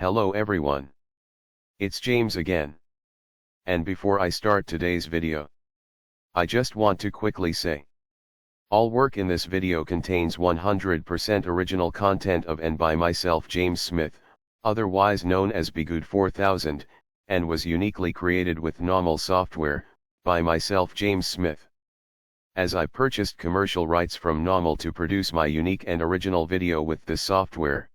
Hello everyone. It's James again. And before I start today's video, I just want to quickly say, all work in this video contains 100% original content of and by myself James Smith, otherwise known as Bgood 4000, and was uniquely created with NAWMAL software, by myself James Smith. As I purchased commercial rights from NAWMAL to produce my unique and original video with this software.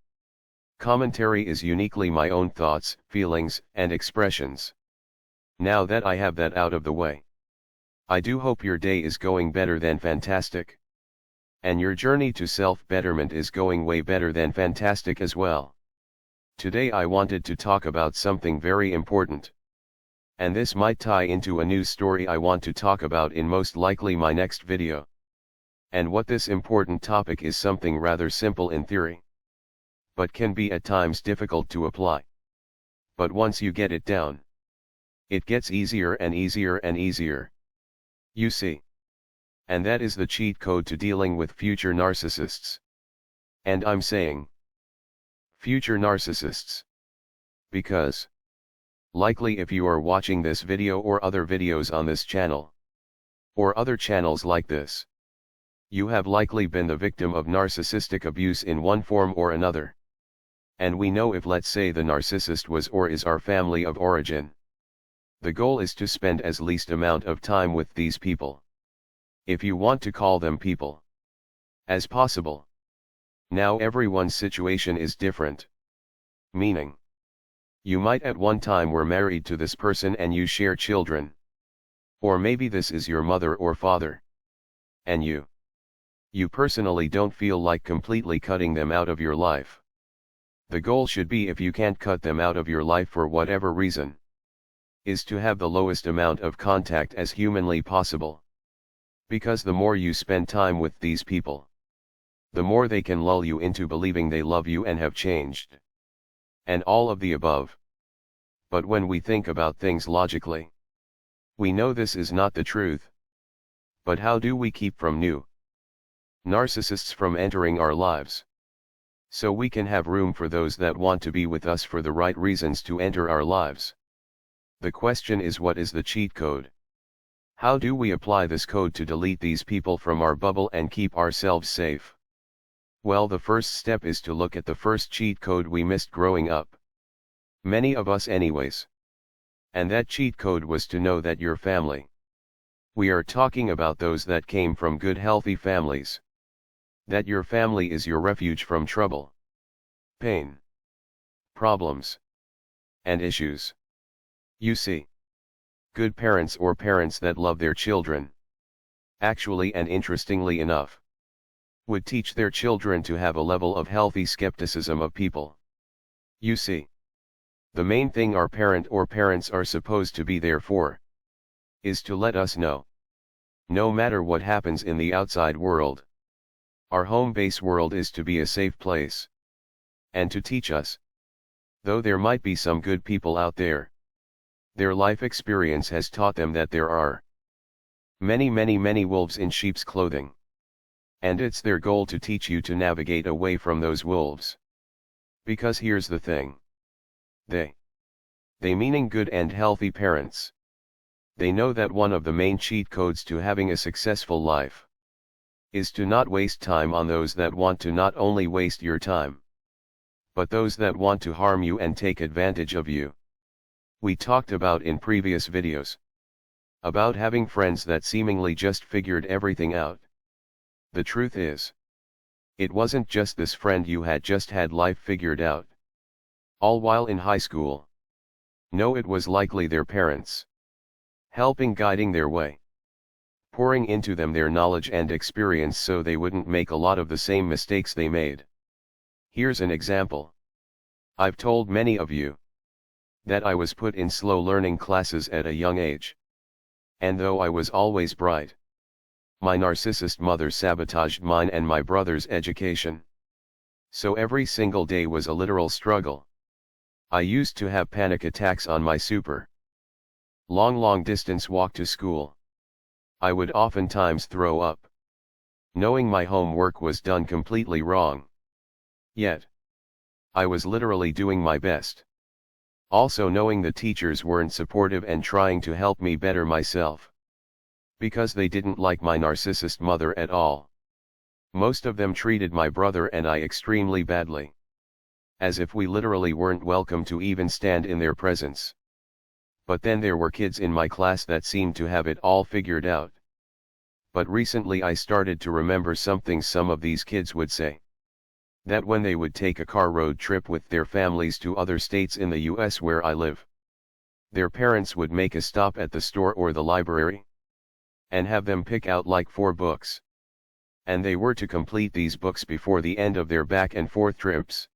Commentary is uniquely my own thoughts, feelings, and expressions. Now that I have that out of the way, I do hope your day is going better than fantastic. And your journey to self-betterment is going way better than fantastic as well. Today I wanted to talk about something very important. And this might tie into a news story I want to talk about in most likely my next video. And what this important topic is something rather simple in theory, but can be at times difficult to apply. But once you get it down, it gets easier and easier and easier. You see. And that is the cheat code to dealing with future narcissists. And I'm saying future narcissists, because likely if you are watching this video or other videos on this channel, or other channels like this, you have likely been the victim of narcissistic abuse in one form or another. And we know if let's say the narcissist was or is our family of origin, the goal is to spend as least amount of time with these people, if you want to call them people, as possible. Now everyone's situation is different. Meaning, you might at one time were married to this person and you share children. Or maybe this is your mother or father. And you personally don't feel like completely cutting them out of your life. The goal should be, if you can't cut them out of your life for whatever reason, is to have the lowest amount of contact as humanly possible. Because the more you spend time with these people, the more they can lull you into believing they love you and have changed. And all of the above. But when we think about things logically, we know this is not the truth. But how do we keep from new narcissists from entering our lives, so we can have room for those that want to be with us for the right reasons to enter our lives? The question is, what is the cheat code? How do we apply this code to delete these people from our bubble and keep ourselves safe? Well, the first step is to look at the first cheat code we missed growing up. Many of us anyways. And that cheat code was to know that your family. We are talking about those that came from good healthy families. That your family is your refuge from trouble, pain, problems, and issues. You see. Good parents or parents that love their children, actually and interestingly enough, would teach their children to have a level of healthy skepticism of people. You see. The main thing our parent or parents are supposed to be there for, is to let us know, no matter what happens in the outside world, our home base world is to be a safe place. And to teach us, though there might be some good people out there, their life experience has taught them that there are many wolves in sheep's clothing. And it's their goal to teach you to navigate away from those wolves. Because here's the thing. They meaning good and healthy parents. They know that one of the main cheat codes to having a successful life is to not waste time on those that want to not only waste your time, but those that want to harm you and take advantage of you. We talked about in previous videos about having friends that seemingly just figured everything out. The truth is, it wasn't just this friend you had just had life figured out, all while in high school. No, it was likely their parents, helping guiding their way, pouring into them their knowledge and experience so they wouldn't make a lot of the same mistakes they made. Here's an example. I've told many of you that I was put in slow learning classes at a young age. And though I was always bright, my narcissist mother sabotaged mine and my brother's education. So every single day was a literal struggle. I used to have panic attacks on my super long distance walk to school. I would oftentimes throw up, knowing my homework was done completely wrong. Yet, I was literally doing my best. Also knowing the teachers weren't supportive and trying to help me better myself. Because they didn't like my narcissist mother at all. Most of them treated my brother and I extremely badly. As if we literally weren't welcome to even stand in their presence. But then there were kids in my class that seemed to have it all figured out. But recently I started to remember something some of these kids would say. That when they would take a car road trip with their families to other states in the US where I live, their parents would make a stop at the store or the library, and have them pick out like 4 books. And they were to complete these books before the end of their back and forth trips.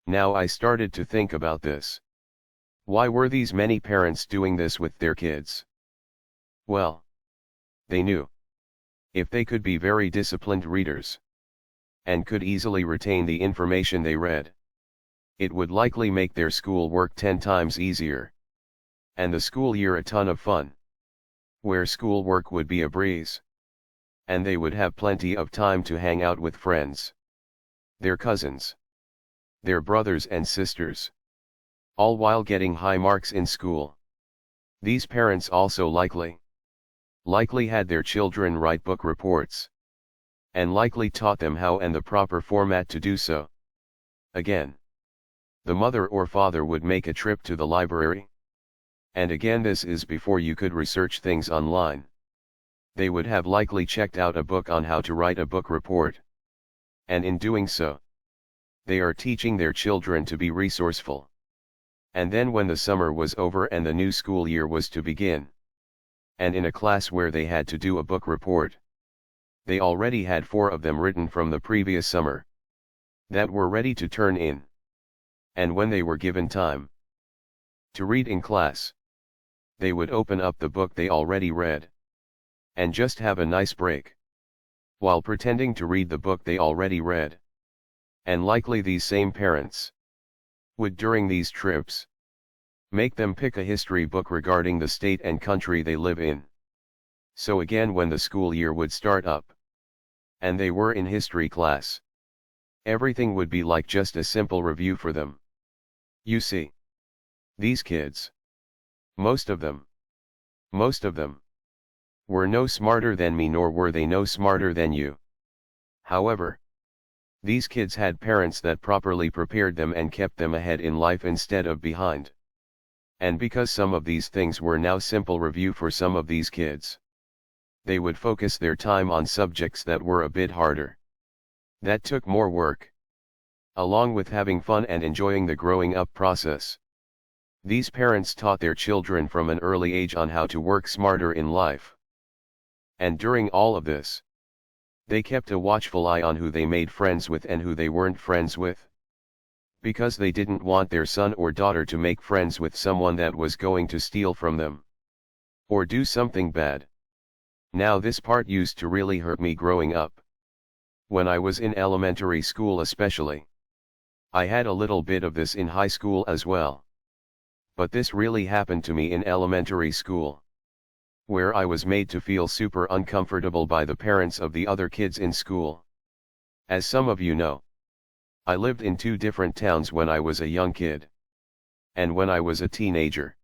Now I started to think about this. Why were these many parents doing this with their kids? Well, they knew. If they could be very disciplined readers, and could easily retain the information they read, it would likely make their school work 10 times easier. And the school year a ton of fun. Where school work would be a breeze. And they would have plenty of time to hang out with friends. Their cousins. Their brothers and sisters. All while getting high marks in school. These parents also likely had their children write book reports. And likely taught them how and the proper format to do so. Again, the mother or father would make a trip to the library. And again, this is before you could research things online. They would have likely checked out a book on how to write a book report. And in doing so, they are teaching their children to be resourceful. And then when the summer was over and the new school year was to begin, and in a class where they had to do a book report, they already had 4 of them written from the previous summer, that were ready to turn in. And when they were given time to read in class, they would open up the book they already read, and just have a nice break, while pretending to read the book they already read. And likely these same parents would during these trips make them pick a history book regarding the state and country they live in. So again, when the school year would start up, and they were in history class, everything would be like just a simple review for them. You see, these kids, most of them, were no smarter than me, nor were they no smarter than you. However, these kids had parents that properly prepared them and kept them ahead in life instead of behind. And because some of these things were now simple review for some of these kids, they would focus their time on subjects that were a bit harder, that took more work, along with having fun and enjoying the growing up process. These parents taught their children from an early age on how to work smarter in life. And during all of this, they kept a watchful eye on who they made friends with and who they weren't friends with. Because they didn't want their son or daughter to make friends with someone that was going to steal from them, or do something bad. Now this part used to really hurt me growing up. When I was in elementary school especially. I had a little bit of this in high school as well. But this really happened to me in elementary school, where I was made to feel super uncomfortable by the parents of the other kids in school. As some of you know, I lived in 2 different towns when I was a young kid, and when I was a teenager.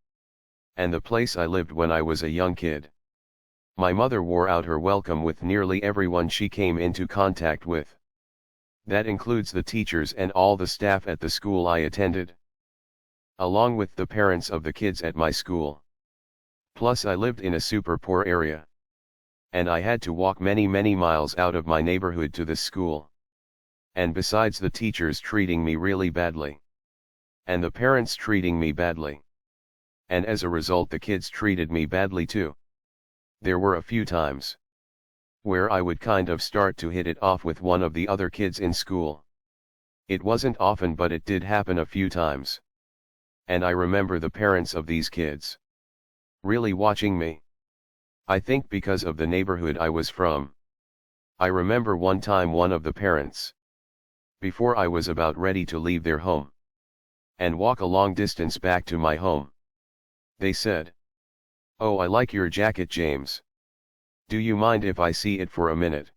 And the place I lived when I was a young kid, my mother wore out her welcome with nearly everyone she came into contact with. That includes the teachers and all the staff at the school I attended, along with the parents of the kids at my school. Plus I lived in a super poor area, and I had to walk many miles out of my neighborhood to this school. And besides the teachers treating me really badly, and the parents treating me badly, and as a result the kids treated me badly too, there were a few times where I would kind of start to hit it off with one of the other kids in school. It wasn't often, but it did happen a few times. And I remember the parents of these kids really watching me. I think because of the neighborhood I was from. I remember one time one of the parents, before I was about ready to leave their home and walk a long distance back to my home, they said, "Oh, I like your jacket, James. Do you mind if I see it for a minute?"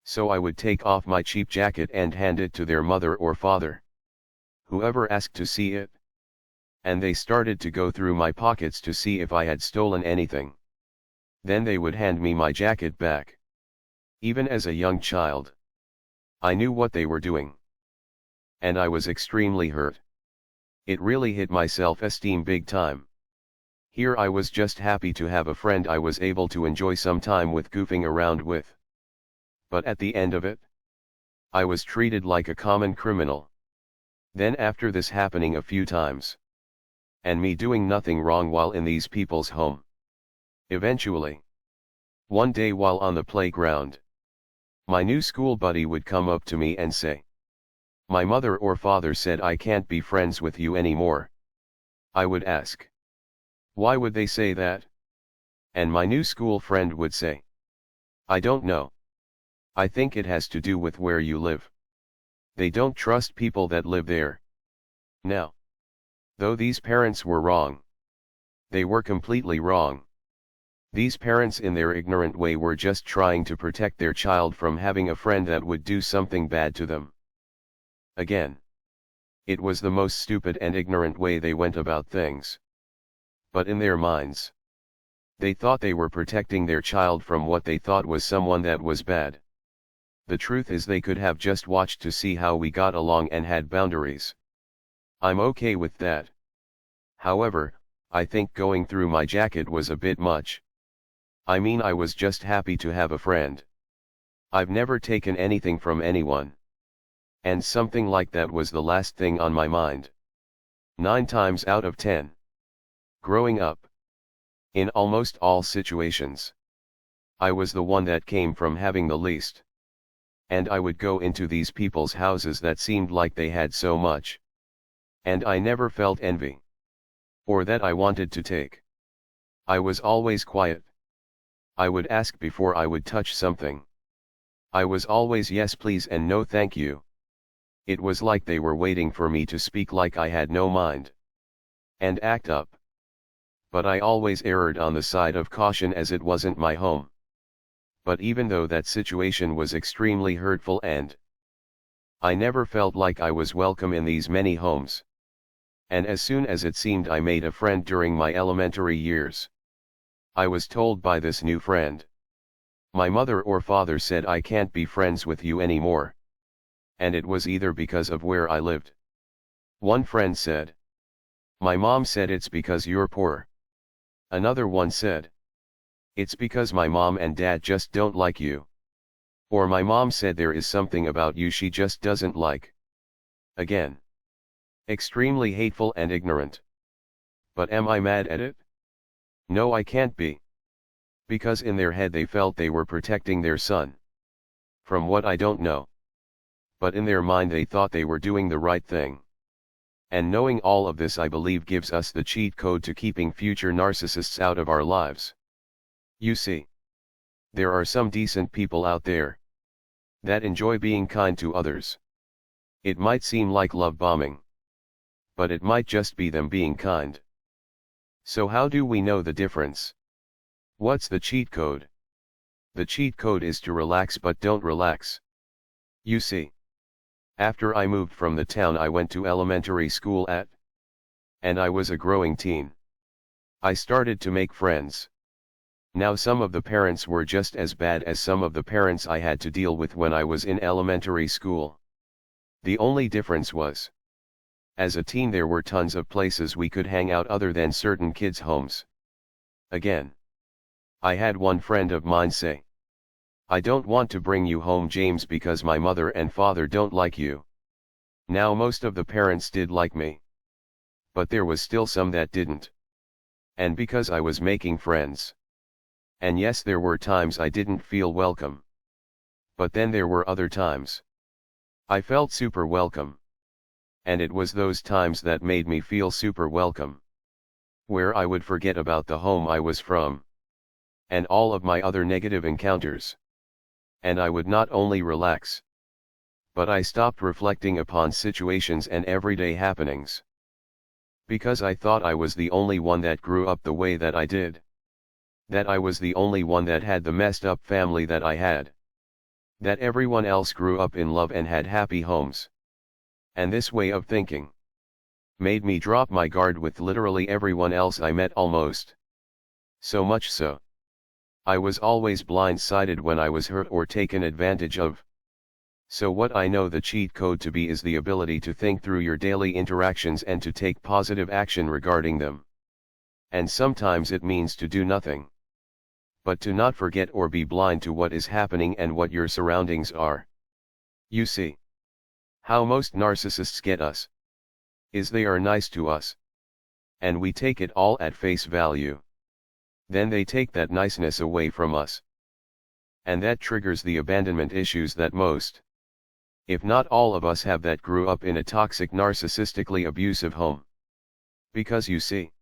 So I would take off my cheap jacket and hand it to their mother or father. Whoever asked to see it? And they started to go through my pockets to see if I had stolen anything. Then they would hand me my jacket back. Even as a young child, I knew what they were doing. And I was extremely hurt. It really hit my self-esteem big time. Here I was just happy to have a friend I was able to enjoy some time with, goofing around with. But at the end of it, I was treated like a common criminal. Then after this happening a few times, and me doing nothing wrong while in these people's home, eventually, one day while on the playground, my new school buddy would come up to me and say, "My mother or father said I can't be friends with you anymore." I would ask, "Why would they say that?" And my new school friend would say, "I don't know. I think it has to do with where you live. They don't trust people that live there." Now, though these parents were wrong, they were completely wrong. These parents in their ignorant way were just trying to protect their child from having a friend that would do something bad to them. Again, it was the most stupid and ignorant way they went about things. But in their minds, they thought they were protecting their child from what they thought was someone that was bad. The truth is they could have just watched to see how we got along and had boundaries. I'm okay with that. However, I think going through my jacket was a bit much. I mean, I was just happy to have a friend. I've never taken anything from anyone. And something like that was the last thing on my mind. 9 times out of 10. Growing up, in almost all situations, I was the one that came from having the least. And I would go into these people's houses that seemed like they had so much. And I never felt envy. Or that I wanted to take. I was always quiet. I would ask before I would touch something. I was always yes please and no thank you. It was like they were waiting for me to speak like I had no mind. And act up. But I always erred on the side of caution as it wasn't my home. But even though that situation was extremely hurtful and I never felt like I was welcome in these many homes. And as soon as it seemed I made a friend during my elementary years, I was told by this new friend, "My mother or father said I can't be friends with you anymore." And it was either because of where I lived. One friend said, "My mom said it's because you're poor." Another one said, "It's because my mom and dad just don't like you." Or my mom said there is something about you she just doesn't like. Again, extremely hateful and ignorant. But am I mad at it? No, I can't be. Because in their head they felt they were protecting their son. From what I don't know. But in their mind they thought they were doing the right thing. And knowing all of this, I believe, gives us the cheat code to keeping future narcissists out of our lives. You see, there are some decent people out there that enjoy being kind to others. It might seem like love bombing, but it might just be them being kind. So how do we know the difference? What's the cheat code? The cheat code is to relax but don't relax. You see, after I moved from the town I went to elementary school at, and I was a growing teen, I started to make friends. Now some of the parents were just as bad as some of the parents I had to deal with when I was in elementary school. The only difference was, as a teen there were tons of places we could hang out other than certain kids' homes. Again, I had one friend of mine say, "I don't want to bring you home, James, because my mother and father don't like you." Now most of the parents did like me. But there was still some that didn't. And because I was making friends. And yes, there were times I didn't feel welcome. But then there were other times I felt super welcome. And it was those times that made me feel super welcome, where I would forget about the home I was from, and all of my other negative encounters. And I would not only relax, but I stopped reflecting upon situations and everyday happenings. Because I thought I was the only one that grew up the way that I did. That I was the only one that had the messed up family that I had. That everyone else grew up in love and had happy homes. And this way of thinking Made me drop my guard with literally everyone else I met almost. So much so, I was always blindsided when I was hurt or taken advantage of. So what I know the cheat code to be is the ability to think through your daily interactions and to take positive action regarding them. And sometimes it means to do nothing. But to not forget or be blind to what is happening and what your surroundings are. You see, how most narcissists get us is they are nice to us. And we take it all at face value. Then they take that niceness away from us. And that triggers the abandonment issues that most, if not all of us have that grew up in a toxic narcissistically abusive home. Because you see,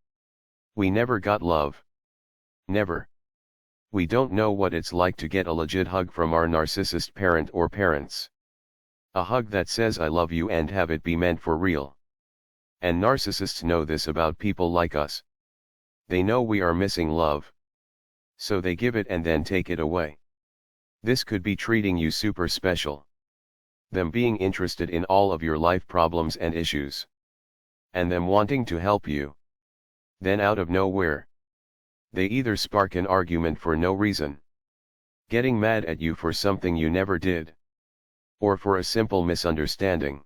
we never got love. Never. We don't know what it's like to get a legit hug from our narcissist parent or parents. A hug that says I love you and have it be meant for real. And narcissists know this about people like us. They know we are missing love. So they give it and then take it away. This could be treating you super special. Them being interested in all of your life problems and issues. And them wanting to help you. Then out of nowhere, they either spark an argument for no reason, getting mad at you for something you never did, or for a simple misunderstanding,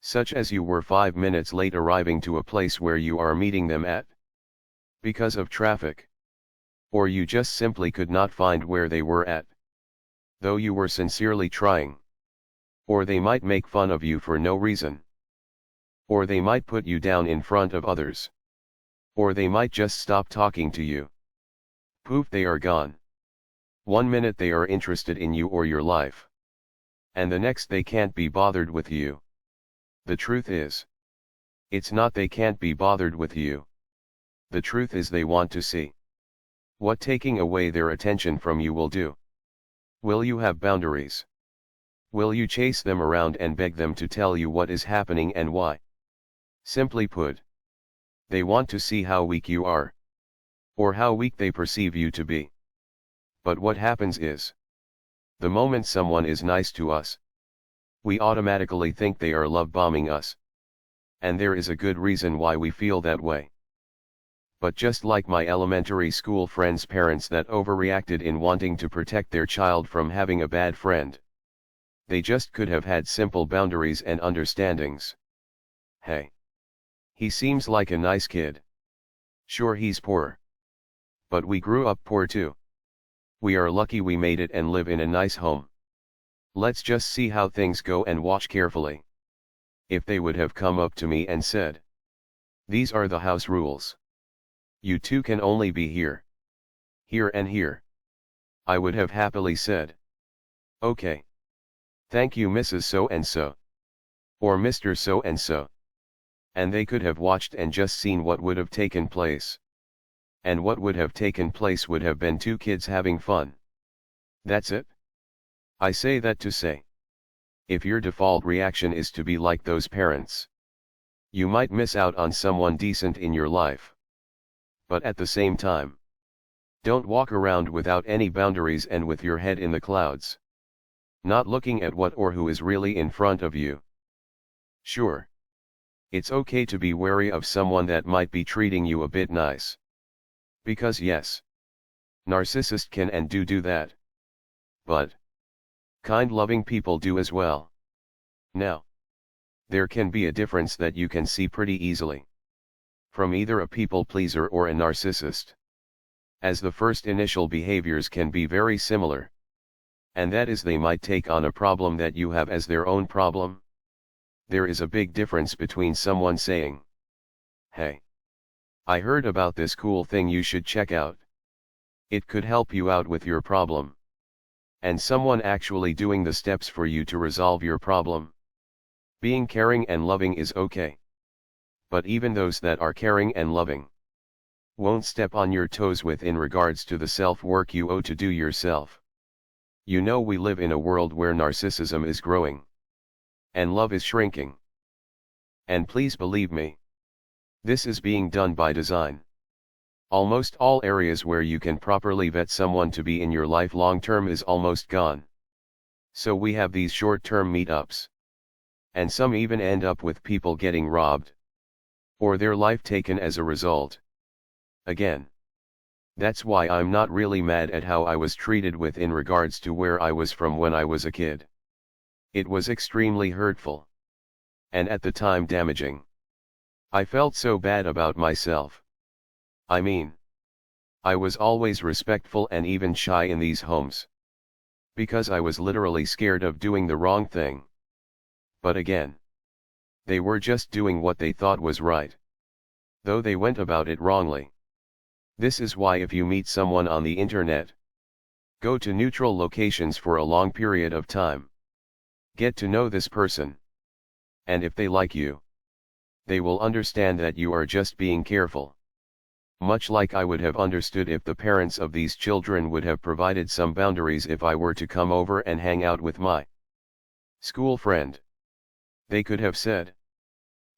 such as you were 5 minutes late arriving to a place where you are meeting them at, because of traffic, or you just simply could not find where they were at, though you were sincerely trying. Or they might make fun of you for no reason. Or they might put you down in front of others. Or they might just stop talking to you. Poof, they are gone. 1 minute they are interested in you or your life. And the next they can't be bothered with you. The truth is, it's not they can't be bothered with you. The truth is they want to see what taking away their attention from you will do. Will you have boundaries? Will you chase them around and beg them to tell you what is happening and why? Simply put, they want to see how weak you are. Or how weak they perceive you to be. But what happens is, the moment someone is nice to us, we automatically think they are love bombing us. And there is a good reason why we feel that way. But just like my elementary school friends' parents that overreacted in wanting to protect their child from having a bad friend, they just could have had simple boundaries and understandings. Hey, he seems like a nice kid. Sure, he's poor. But we grew up poor too. We are lucky we made it and live in a nice home. Let's just see how things go and watch carefully. If they would have come up to me and said, "These are the house rules. You two can only be here. Here and here." I would have happily said, "Okay. Thank you, Mrs. So-and-so. Or Mr. So-and-so." And they could have watched and just seen what would have taken place. And what would have taken place would have been two kids having fun. That's it. I say that to say, if your default reaction is to be like those parents, you might miss out on someone decent in your life. But at the same time, don't walk around without any boundaries and with your head in the clouds, not looking at what or who is really in front of you. Sure, it's okay to be wary of someone that might be treating you a bit nice. Because yes, narcissists can and do that. But kind loving people do as well. Now, there can be a difference that you can see pretty easily from either a people pleaser or a narcissist, as the first initial behaviors can be very similar. And that is they might take on a problem that you have as their own problem. There is a big difference between someone saying, "Hey, I heard about this cool thing you should check out. It could help you out with your problem." And someone actually doing the steps for you to resolve your problem. Being caring and loving is okay. But even those that are caring and loving won't step on your toes with in regards to the self-work you owe to do yourself. You know, we live in a world where narcissism is growing. And love is shrinking. And please believe me, this is being done by design. Almost all areas where you can properly vet someone to be in your life long term is almost gone. So we have these short term meetups. And some even end up with people getting robbed. or their life taken as a result. Again, that's why I'm not really mad at how I was treated with in regards to where I was from when I was a kid. It was extremely hurtful. And at the time damaging. I felt so bad about myself. I mean, I was always respectful and even shy in these homes. Because I was literally scared of doing the wrong thing. But again, they were just doing what they thought was right. Though they went about it wrongly. This is why if you meet someone on the internet, go to neutral locations for a long period of time. Get to know this person. And if they like you, they will understand that you are just being careful. Much like I would have understood if the parents of these children would have provided some boundaries if I were to come over and hang out with my school friend. They could have said,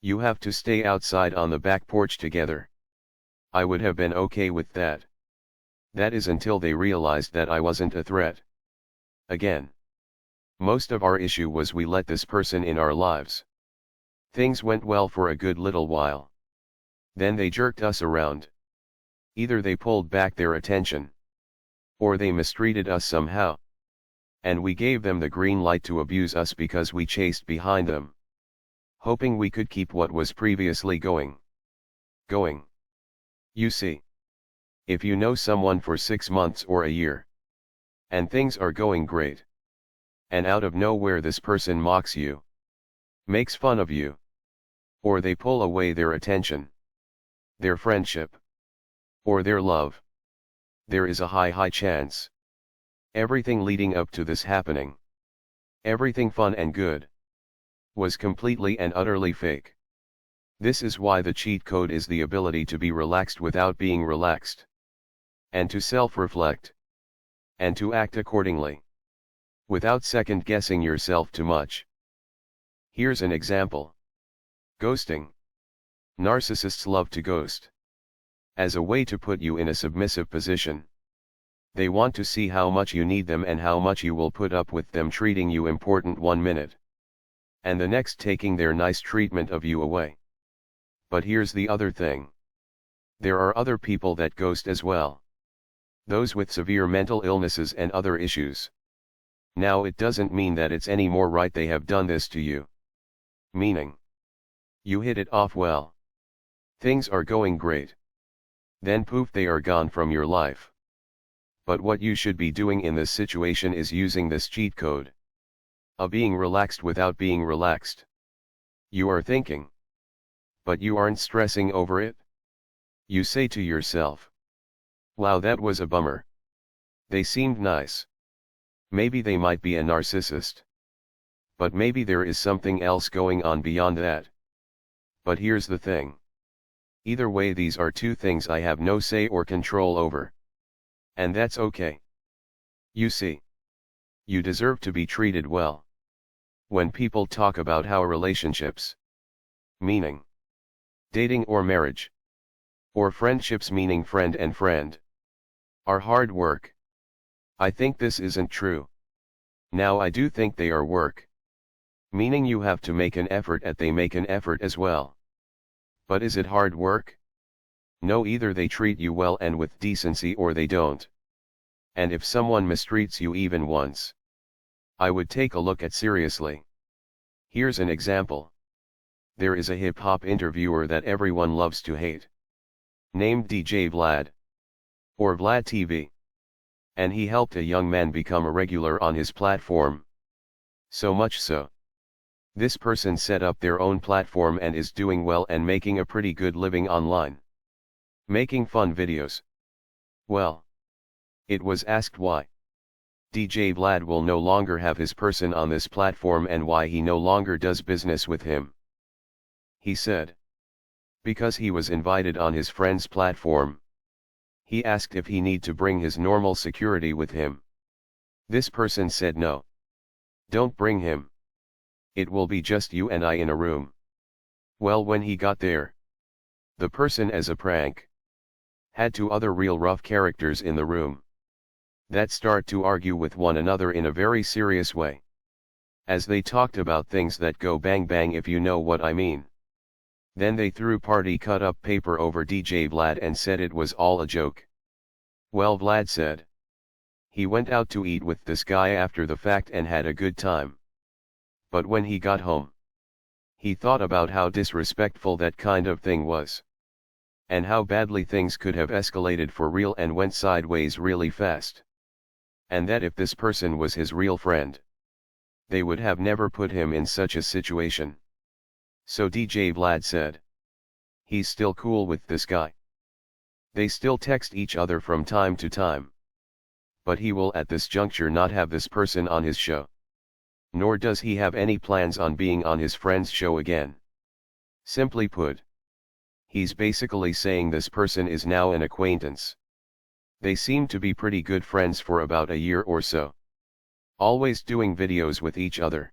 "You have to stay outside on the back porch together." I would have been okay with that. That is until they realized that I wasn't a threat. Again, most of our issue was we let this person in our lives. Things went well for a good little while. Then they jerked us around. Either they pulled back their attention, or they mistreated us somehow. And we gave them the green light to abuse us because we chased behind them, hoping we could keep what was previously going. You see, if you know someone for 6 months or a year, and things are going great, and out of nowhere this person mocks you, makes fun of you, or they pull away their attention, their friendship, or their love, there is a high chance everything leading up to this happening, everything fun and good, was completely and utterly fake. This is why the cheat code is the ability to be relaxed without being relaxed, and to self-reflect, and to act accordingly, without second-guessing yourself too much. Here's an example. Ghosting. Narcissists love to ghost. As a way to put you in a submissive position. They want to see how much you need them and how much you will put up with them treating you important 1 minute, and the next taking their nice treatment of you away. But here's the other thing. There are other people that ghost as well. Those with severe mental illnesses and other issues. Now it doesn't mean that it's any more right they have done this to you. Meaning, you hit it off well. Things are going great. Then poof, they are gone from your life. But what you should be doing in this situation is using this cheat code. Being relaxed without being relaxed. You are thinking. But you aren't stressing over it? You say to yourself, "Wow, that was a bummer. They seemed nice. Maybe they might be a narcissist. But maybe there is something else going on beyond that." But here's the thing. Either way, these are two things I have no say or control over. And that's okay. You see, you deserve to be treated well. When people talk about how relationships, meaning dating or marriage, or friendships meaning friend and friend, are hard work, I think this isn't true. Now I do think they are work. Meaning you have to make an effort and they make an effort as well. But is it hard work? No, either they treat you well and with decency or they don't. And if someone mistreats you even once, I would take a look at seriously. Here's an example. There is a hip-hop interviewer that everyone loves to hate, named DJ Vlad, or Vlad TV. And he helped a young man become a regular on his platform. So much so, this person set up their own platform and is doing well and making a pretty good living online, making fun videos. Well, it was asked why DJ Vlad will no longer have his person on this platform and why he no longer does business with him. He said, because he was invited on his friend's platform. He asked if he need to bring his normal security with him. This person said no. Don't bring him. It will be just you and I in a room. Well, when he got there, the person, as a prank, had 2 other real rough characters in the room that start to argue with one another in a very serious way, as they talked about things that go bang bang, if you know what I mean. Then they threw party cut up paper over DJ Vlad and said it was all a joke. Well, Vlad said he went out to eat with this guy after the fact and had a good time. But when he got home, he thought about how disrespectful that kind of thing was. And how badly things could have escalated for real and went sideways really fast. And that if this person was his real friend, they would have never put him in such a situation. So DJ Vlad said he's still cool with this guy. They still text each other from time to time. But he will at this juncture not have this person on his show. Nor does he have any plans on being on his friend's show again. Simply put, he's basically saying this person is now an acquaintance. They seem to be pretty good friends for about a year or so. Always doing videos with each other.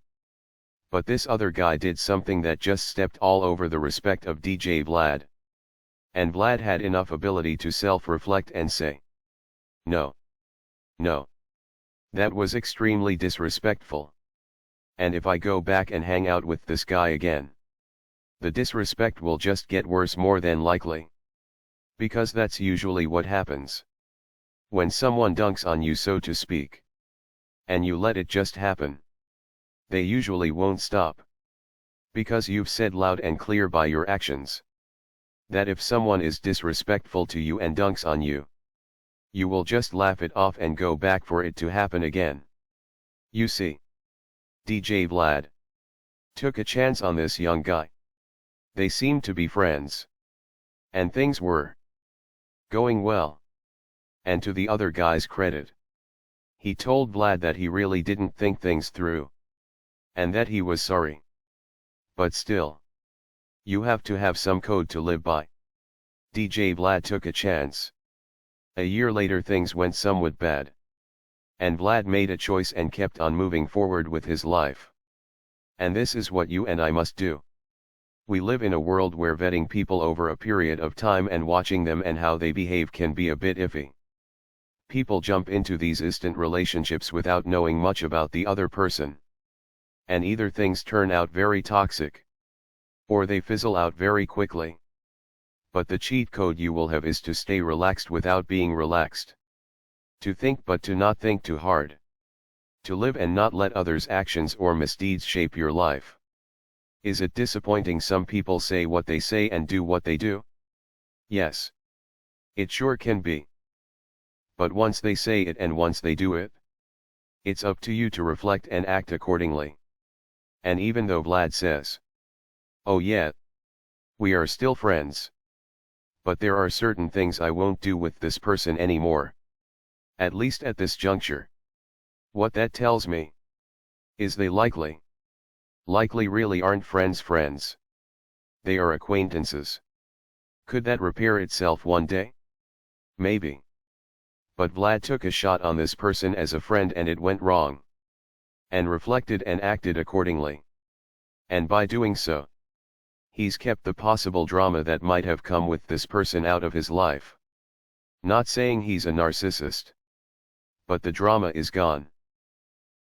But this other guy did something that just stepped all over the respect of DJ Vlad. And Vlad had enough ability to self-reflect and say, no. No. That was extremely disrespectful. And if I go back and hang out with this guy again, the disrespect will just get worse more than likely. Because that's usually what happens. When someone dunks on you, so to speak, and you let it just happen, they usually won't stop. Because you've said loud and clear by your actions that if someone is disrespectful to you and dunks on you, you will just laugh it off and go back for it to happen again. You see, DJ Vlad took a chance on this young guy. They seemed to be friends. And things were going well. And to the other guy's credit, he told Vlad that he really didn't think things through. And that he was sorry. But still, you have to have some code to live by. DJ Vlad took a chance. A year later things went somewhat bad. And Vlad made a choice and kept on moving forward with his life. And this is what you and I must do. We live in a world where vetting people over a period of time and watching them and how they behave can be a bit iffy. People jump into these instant relationships without knowing much about the other person. And either things turn out very toxic, or they fizzle out very quickly. But the cheat code you will have is to stay relaxed without being relaxed. To think but to not think too hard. To live and not let others' actions or misdeeds shape your life. Is it disappointing some people say what they say and do what they do? Yes. It sure can be. But once they say it and once they do it, it's up to you to reflect and act accordingly. And even though Vlad says, oh yeah, we are still friends, but there are certain things I won't do with this person anymore. At least at this juncture. What that tells me is they likely really aren't friends. They are acquaintances. Could that repair itself one day? Maybe. But Vlad took a shot on this person as a friend and it went wrong. And reflected and acted accordingly. And by doing so, he's kept the possible drama that might have come with this person out of his life. Not saying he's a narcissist. But the drama is gone.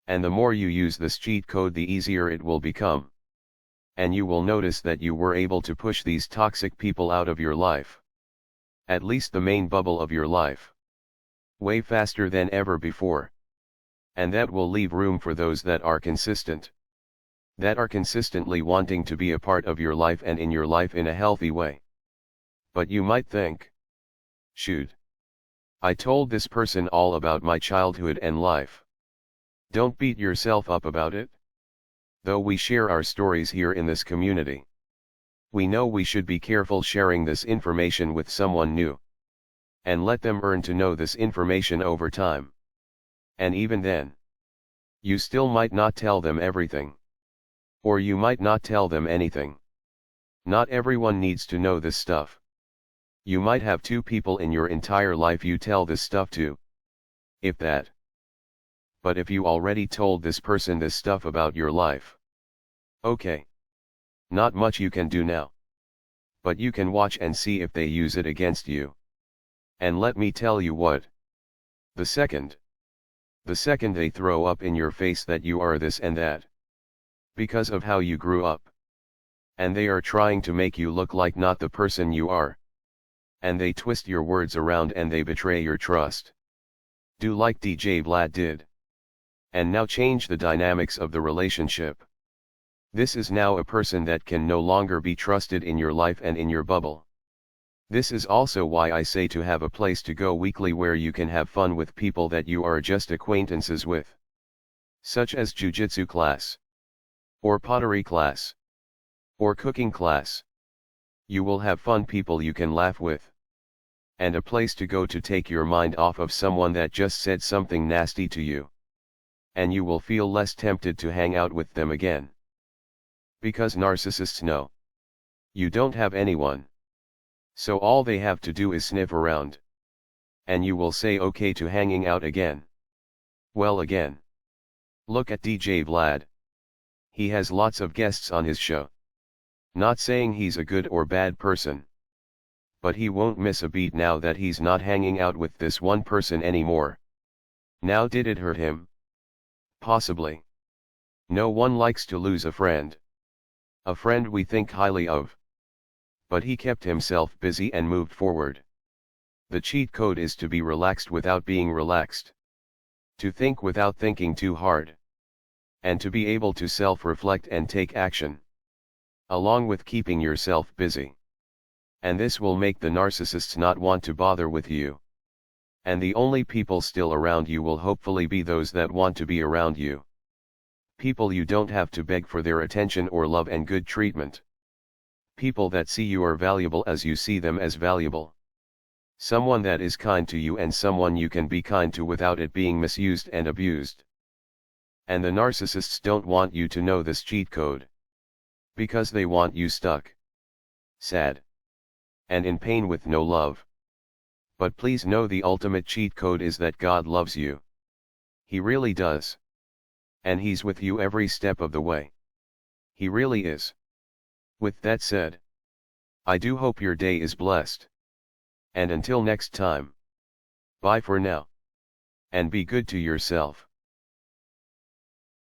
And the more you use this cheat code, the easier it will become. And you will notice that you were able to push these toxic people out of your life. At least the main bubble of your life. Way faster than ever before. And that will leave room for those that are consistent. That are consistently wanting to be a part of your life and in your life in a healthy way. But you might think, shoot, I told this person all about my childhood and life. Don't beat yourself up about it. Though we share our stories here in this community, we know we should be careful sharing this information with someone new. And let them earn to know this information over time. And even then, you still might not tell them everything. Or you might not tell them anything. Not everyone needs to know this stuff. You might have 2 people in your entire life you tell this stuff to. If that. But if you already told this person this stuff about your life, okay. Not much you can do now. But you can watch and see if they use it against you. And let me tell you what. The second they throw up in your face that you are this and that, because of how you grew up, And they are trying to make you look like not the person you are. And they twist your words around and they betray your trust. Do like DJ Vlad did. And now change the dynamics of the relationship. This is now a person that can no longer be trusted in your life and in your bubble. This is also why I say to have a place to go weekly where you can have fun with people that you are just acquaintances with. Such as jiu-jitsu class. Or pottery class. Or cooking class. You will have fun people you can laugh with. And a place to go to take your mind off of someone that just said something nasty to you. And you will feel less tempted to hang out with them again. Because narcissists know you don't have anyone. So all they have to do is sniff around. And you will say okay to hanging out again. Well again. Look at DJ Vlad. He has lots of guests on his show. Not saying he's a good or bad person. But he won't miss a beat now that he's not hanging out with this one person anymore. Now did it hurt him? Possibly. No one likes to lose a friend. A friend we think highly of. But he kept himself busy and moved forward. The cheat code is to be relaxed without being relaxed. To think without thinking too hard. And to be able to self-reflect and take action. Along with keeping yourself busy. And this will make the narcissists not want to bother with you. And the only people still around you will hopefully be those that want to be around you. People you don't have to beg for their attention or love and good treatment. People that see you are valuable as you see them as valuable. Someone that is kind to you and someone you can be kind to without it being misused and abused. And the narcissists don't want you to know this cheat code. Because they want you stuck. Sad. And in pain with no love. But please know the ultimate cheat code is that God loves you. He really does. And He's with you every step of the way. He really is. With that said, I do hope your day is blessed. And until next time. Bye for now. And be good to yourself.